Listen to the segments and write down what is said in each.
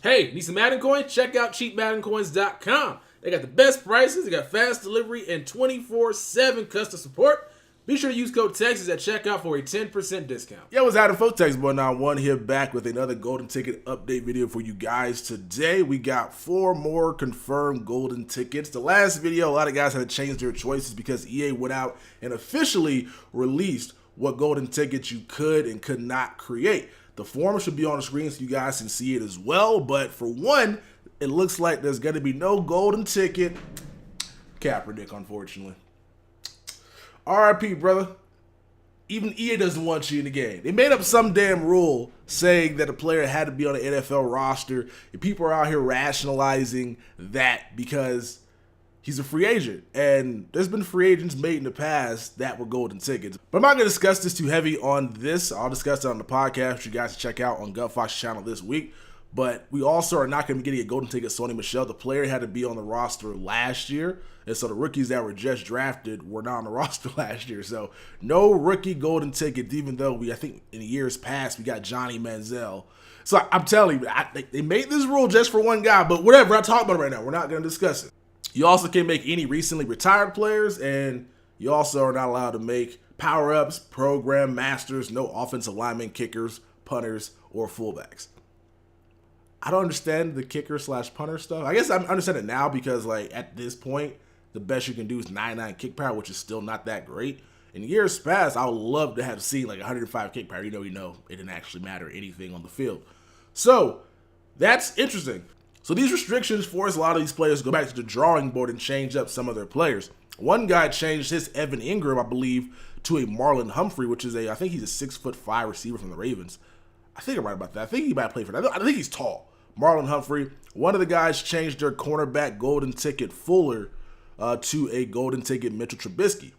Hey, need some Madden coins? Check out cheapmaddencoins.com. They got the best prices, they got fast delivery, and 24/7 customer support. Be sure to use code TEXAS at checkout for a 10% discount. Yo, what's happening, folks? Texboy91 here, back with another golden ticket update video for you guys. Today, we got 4 more confirmed golden tickets. The last video, a lot of guys had to change their choices because EA went out and officially released what golden tickets you could and could not create. The form should be on the screen so you guys can see it as well, but for one, it looks like there's going to be no golden ticket. Kaepernick, unfortunately. RIP, brother. Even EA doesn't want you in the game. They made up some damn rule saying that a player had to be on the NFL roster, and people are out here rationalizing that because he's a free agent, and there's been free agents made in the past that were golden tickets. But I'm not going to discuss this too heavy on this. I'll discuss it on the podcast, which you guys can check out on Gutfox's channel this week. But we also are not going to be getting a golden ticket Sony Michel. The player had to be on the roster last year, and so the rookies that were just drafted were not on the roster last year. So no rookie golden tickets, even though I think in years past we got Johnny Manziel. So I'm telling you, they made this rule just for one guy, but whatever, I'm talking about it right now. We're not going to discuss it. You also can't make any recently retired players, and you also are not allowed to make power-ups, program masters, no offensive linemen, kickers, punters, or fullbacks. I don't understand the kicker/punter stuff. I guess I understand it now because, like, at this point, the best you can do is 99 kick power, which is still not that great. In years past, I would love to have seen, like, 105 kick power. You know, it didn't actually matter anything on the field. So, that's interesting. So these restrictions force a lot of these players to go back to the drawing board and change up some of their players. One guy changed his Evan Ingram, I believe, to a Marlon Humphrey, which is I think he's a 6'5" receiver from the Ravens. I think I'm right about that. I think he might play for that. I think he's tall. Marlon Humphrey. One of the guys changed their cornerback golden ticket Fuller to a golden ticket Mitchell Trubisky,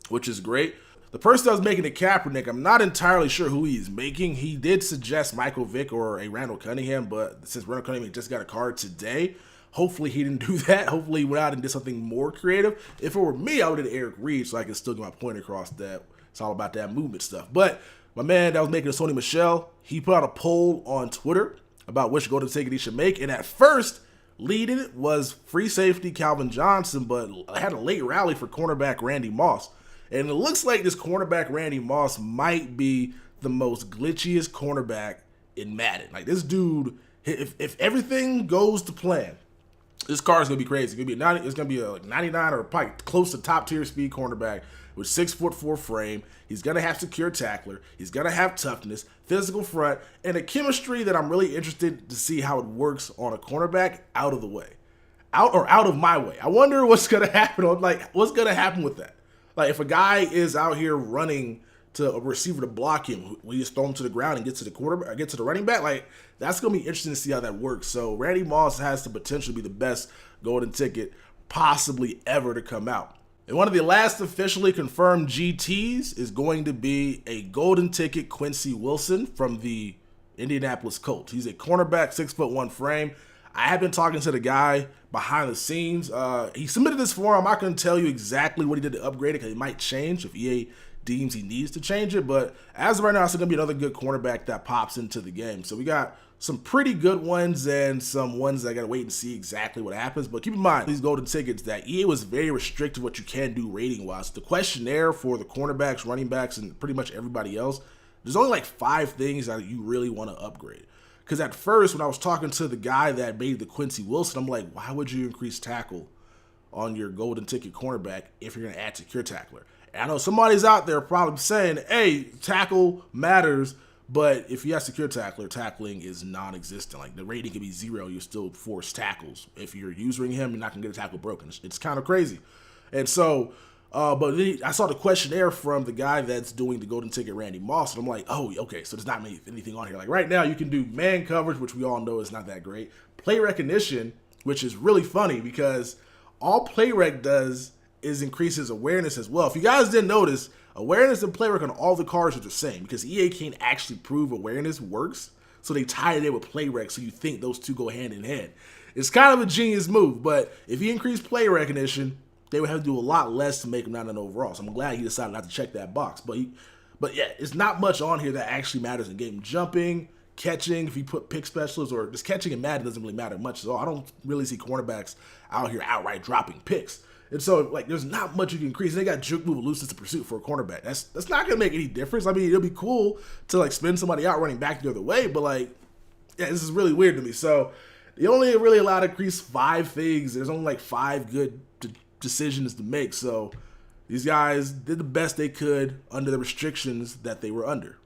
which is great. The person that was making the Kaepernick, I'm not entirely sure who he's making. He did suggest Michael Vick or a Randall Cunningham, but since Randall Cunningham just got a card today, hopefully he didn't do that. Hopefully he went out and did something more creative. If it were me, I would have did Eric Reed so I can still get my point across that it's all about that movement stuff. But my man that was making a Sony Michel, he put out a poll on Twitter about which golden ticket he should make, and at first, leading it was free safety Calvin Johnson, but had a late rally for cornerback Randy Moss. And it looks like this cornerback, Randy Moss, might be the most glitchiest cornerback in Madden. Like, this dude, if everything goes to plan, this car is going to be crazy. It's going to be a like 99 or probably close to top-tier speed cornerback with 6'4" frame. He's going to have secure tackler. He's going to have toughness, physical front, and a chemistry that I'm really interested to see how it works on a cornerback out of the way. Out of my way. I wonder what's going to happen. What's going to happen with that? Like, if a guy is out here running to a receiver to block him, we just throw him to the ground and get to the quarterback, get to the running back. Like, that's going to be interesting to see how that works. So Randy Moss has the potential to be the best golden ticket possibly ever to come out. And one of the last officially confirmed GTs is going to be a golden ticket Quincy Wilson from the Indianapolis Colts. He's a cornerback, 6'1" frame. I have been talking to the guy behind the scenes. He submitted this form. I'm not going to tell you exactly what he did to upgrade it because it might change if EA deems he needs to change it. But as of right now, it's going to be another good cornerback that pops into the game. So we got some pretty good ones and some ones that I got to wait and see exactly what happens. But keep in mind, these golden tickets, that EA was very restricted what you can do rating-wise. The questionnaire for the cornerbacks, running backs, and pretty much everybody else, there's only like 5 things that you really want to upgrade. Because at first, when I was talking to the guy that made the Quincy Wilson, I'm like, why would you increase tackle on your golden ticket cornerback if you're going to add secure tackler? And I know somebody's out there probably saying, hey, tackle matters, but if you have secure tackler, tackling is non-existent. Like, the rating could be 0, you still force tackles. If you're using him, you're not going to get a tackle broken. It's kind of crazy. And so, but then I saw the questionnaire from the guy that's doing the golden ticket, Randy Moss, and I'm like, oh, okay, so there's not anything on here. Like, right now, you can do man coverage, which we all know is not that great. Play recognition, which is really funny because all play rec does is increases awareness as well. If you guys didn't notice, awareness and play rec on all the cards are the same because EA can't actually prove awareness works, so they tied it in with play rec, so you think those two go hand in hand. It's kind of a genius move, but if you increase play recognition, they would have to do a lot less to make him not an overall. So I'm glad he decided not to check that box. But yeah, it's not much on here that actually matters in game. Jumping, catching, if you put pick specialists, or just catching in Madden doesn't really matter much at all. I don't really see cornerbacks out here outright dropping picks. And so, like, there's not much you can increase. They got juke, move, elusive to pursuit for a cornerback. That's not going to make any difference. I mean, it'll be cool to, like, spin somebody out running back the other way, but, like, yeah, this is really weird to me. So, they only really allowed to increase 5 things. There's only, like, 5 good decisions to make. So, these guys did the best they could under the restrictions that they were under.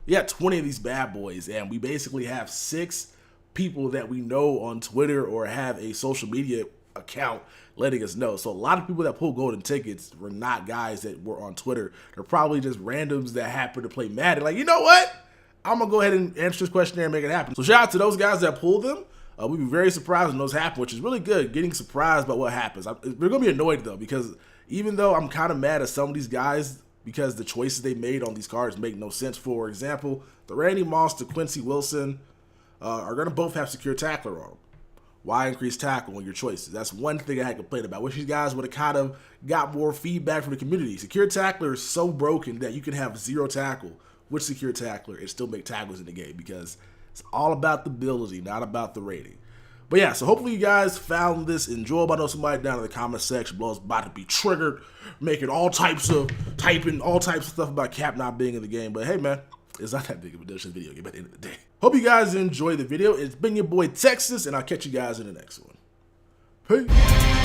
We got 20 of these bad boys, and we basically have 6 people that we know on Twitter or have a social media account letting us know. So a lot of people that pull golden tickets were not guys that were on Twitter. They're probably just randoms that happen to play Madden. Like, you know what? I'm going to go ahead and answer this questionnaire and make it happen. So shout out to those guys that pulled them. We'd be very surprised when those happen, which is really good, getting surprised by what happens. We're going to be annoyed, though, because even though I'm kind of mad at some of these guys because the choices they made on these cards make no sense. For example, the Randy Moss to Quincy Wilson are going to both have secure tackler on them. Why increase tackle on your choices? That's one thing I had complained about. Wish these guys would have kind of got more feedback from the community. Secure tackler is so broken that you can have 0 tackle with secure tackler and still make tackles in the game because it's all about the ability, not about the rating. But yeah, so hopefully you guys found this enjoyable. I know somebody down in the comment section below is about to be triggered, typing all types of stuff about Cap not being in the game. But hey, man, it's not that big of a deal. It's just a video game at the end of the day. Hope you guys enjoyed the video. It's been your boy Texas, and I'll catch you guys in the next one. Peace.